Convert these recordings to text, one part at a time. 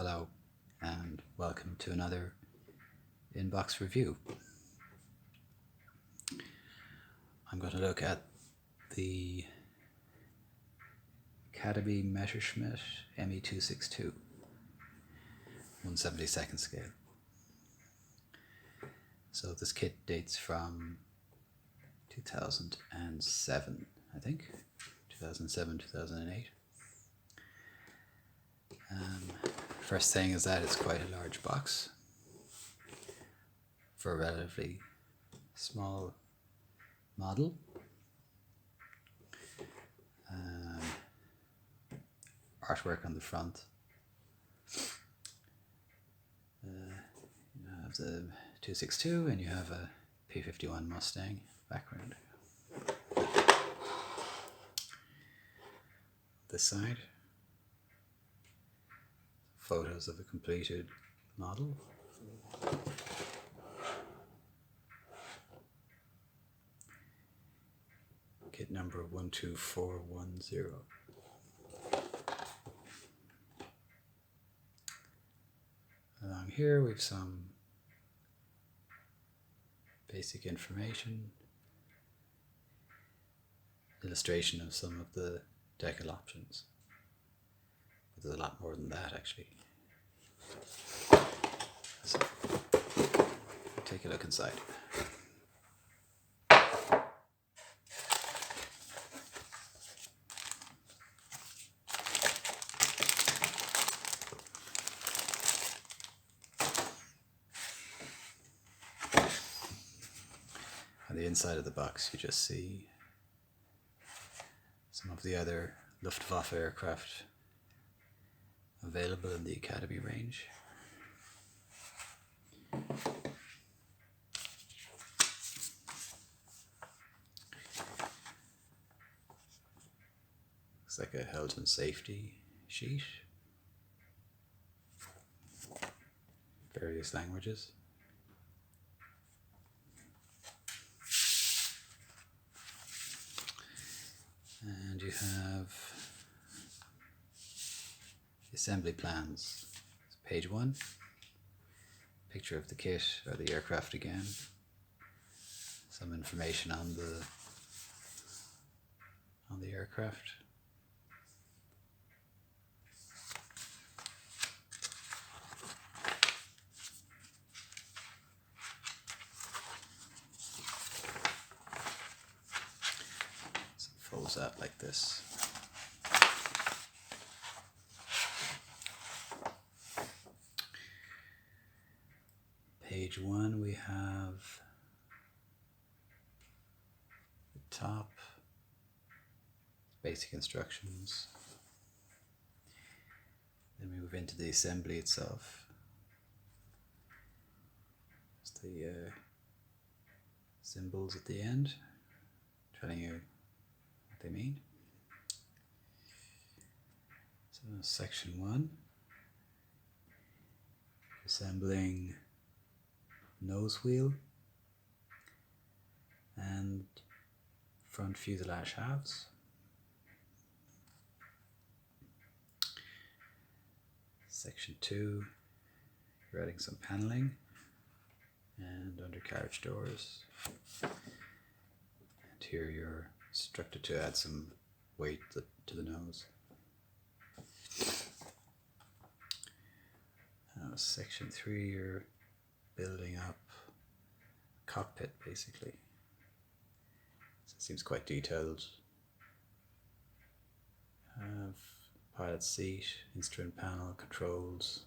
Hello and welcome to another inbox review. I'm going to look at the Academy Messerschmitt Me262 1/72 scale. So this kit dates from 2007, I think, 2007, 2008. First thing is that it's quite a large box for a relatively small model. Artwork on the front. You have the 262 and you have a P51 Mustang background. This side, photos of a completed model. Kit number 12410. Along here we've some basic information, illustration of some of the decal options. But there's a lot more than that actually. So, take a look inside. On the inside of the box you just see some of the other Luftwaffe aircraft available in the Academy range. Looks like a health and safety sheet. Various languages. And you have the assembly plans. It's page 1. Picture of the kit or the aircraft again. Some information on the aircraft. So it folds out like this. Page 1 we have the top, basic instructions. Then we move into the assembly itself. It's the symbols at the end, telling you what they mean. So section 1, assembling nose wheel and front fuselage halves. Section 2, you're adding some paneling and undercarriage doors. And here you're instructed to add some weight to the nose. Section 3, you're building up a cockpit basically. So it seems quite detailed. Have pilot seat, instrument panel, controls,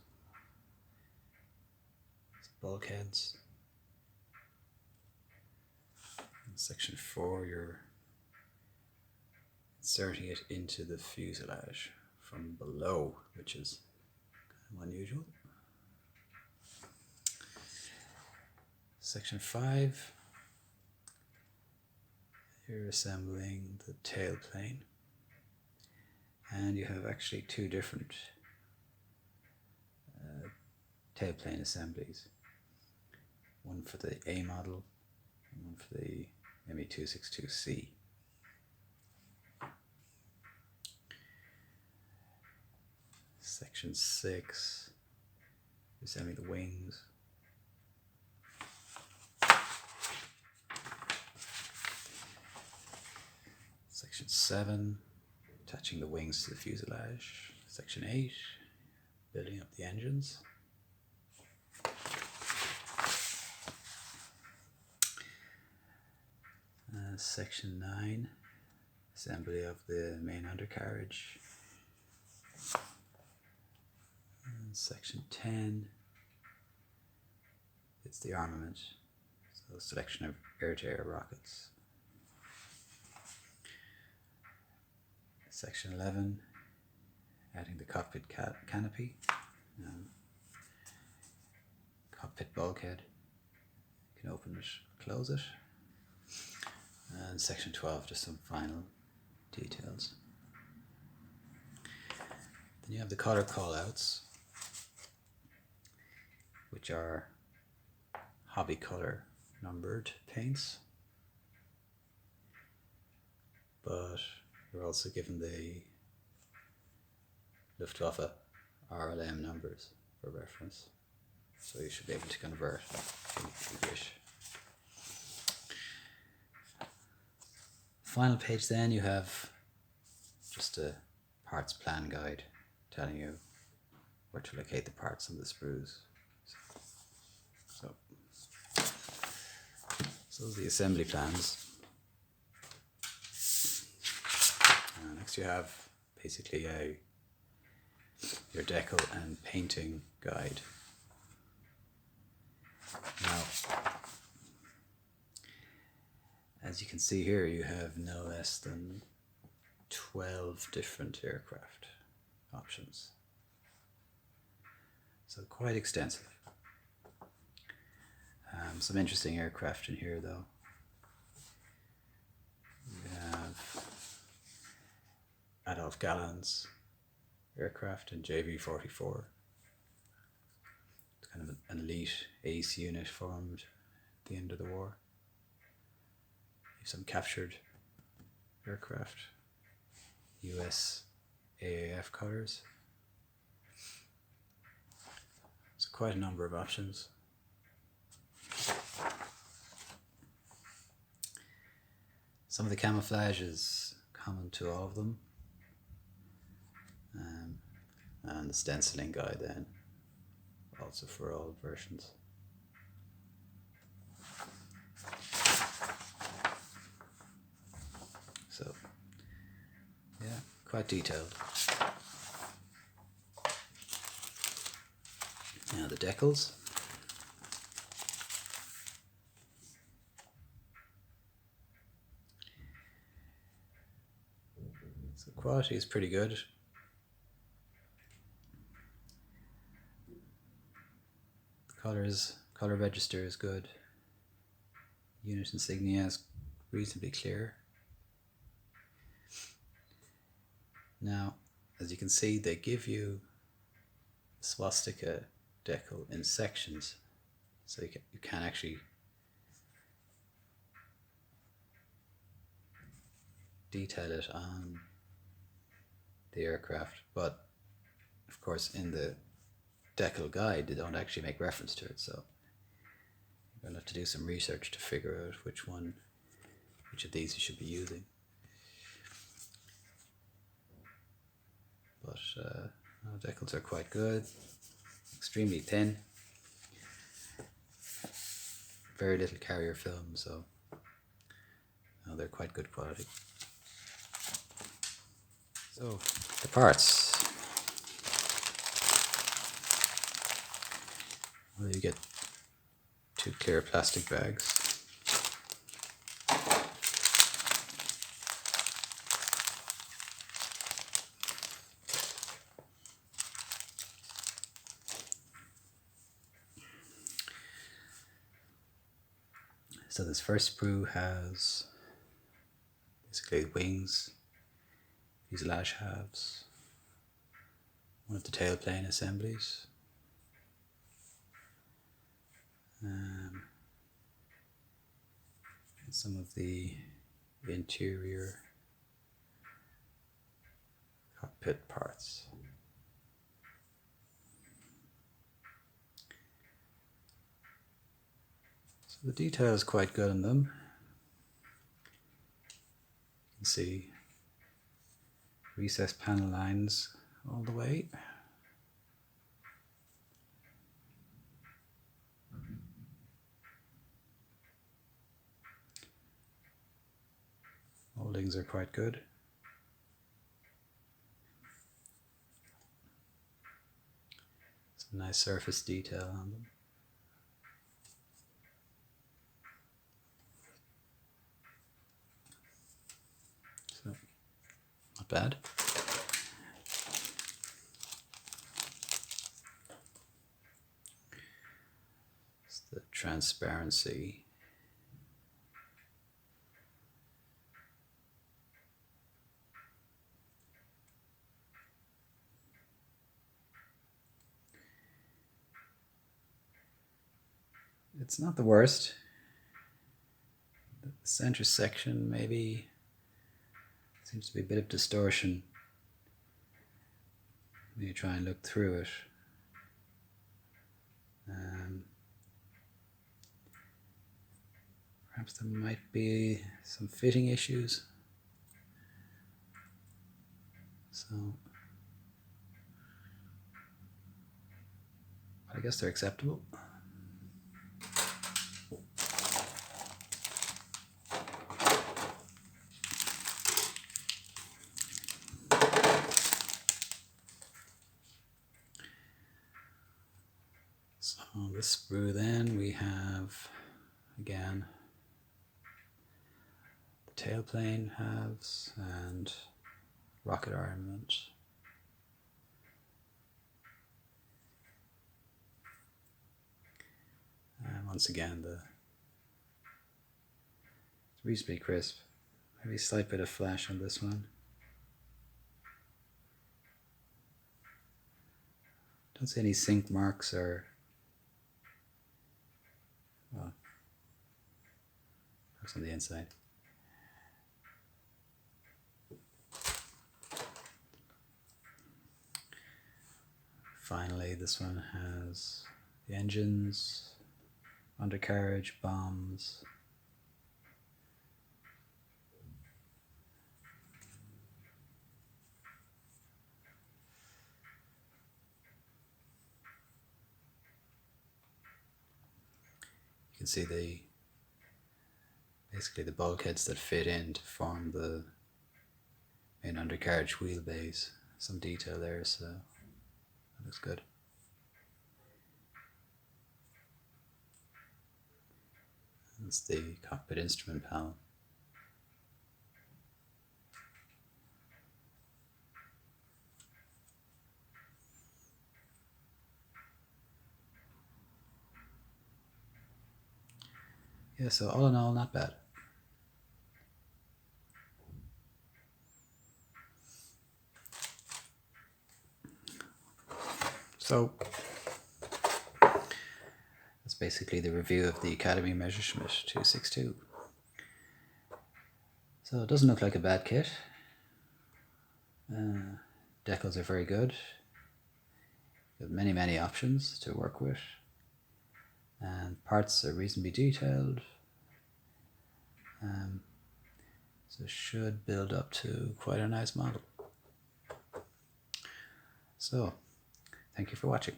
bulkheads. In section 4 you're inserting it into the fuselage from below, which is kind of unusual. Section 5, you're assembling the tailplane, and you have actually two different tailplane assemblies. One for the A model and one for the Me262C. Section 6, assembling the wings. Section 7, attaching the wings to the fuselage. Section 8, building up the engines. Section 9, assembly of the main undercarriage. And section 10, it's the armament, so selection of air-to-air rockets. Section 11, adding the cockpit canopy, cockpit bulkhead. You can open it or close it. And section 12, just some final details. Then you have the color callouts, which are hobby color numbered paints, but you're also given the Luftwaffe RLM numbers for reference, so you should be able to convert if you wish. Final page, then you have just a parts plan guide telling you where to locate the parts on the sprues. So those are the assembly plans. Next you have basically your decal and painting guide. Now, as you can see here, you have no less than 12 different aircraft options. So quite extensive. Some interesting aircraft in here though. We have Adolf Galland's aircraft in JV-44. It's kind of an elite ace unit formed at the end of the war. You have some captured aircraft, US AAF cutters. So quite a number of options. Some of the camouflage is common to all of them. And the stenciling guide then, also for all versions. So, yeah, quite detailed. Now the decals. So quality is pretty good. Color register is good. Unit insignia is reasonably clear. Now, as you can see, they give you swastika decal in sections, so you can actually detail it on the aircraft, but of course in the decal guide they don't actually make reference to it, so you're going to have to do some research to figure out which of these you should be using. But decals are quite good, extremely thin, very little carrier film, so they're quite good quality. So the parts. Well, you get 2 clear plastic bags. So this first sprue has basically wings, fuselage halves, one of the tailplane assemblies, and some of the interior cockpit parts. So the detail is quite good in them. You can see recessed panel lines all the way. Moldings are quite good. Some nice surface detail on them. So, not bad. It's the transparency. It's not the worst. The center section maybe seems to be a bit of distortion when you try and look through it. Perhaps there might be some fitting issues. So, I guess they're acceptable. So this sprue, then we have again the tailplane halves and rocket armament. And once again, it's reasonably crisp. Maybe a slight bit of flash on this one. Don't see any sink marks or, well, perhaps on the inside. Finally, this one has the engines, undercarriage, bombs. You can see basically the bulkheads that fit in to form the main undercarriage wheelbase. Some detail there, so that looks good. That's the cockpit instrument panel. Yeah, so all in all, not bad. So that's basically the review of the Academy Messerschmitt Me262. So it doesn't look like a bad kit. Decals are very good. You have many options to work with, and parts are reasonably detailed. So it should build up to quite a nice model. So, thank you for watching.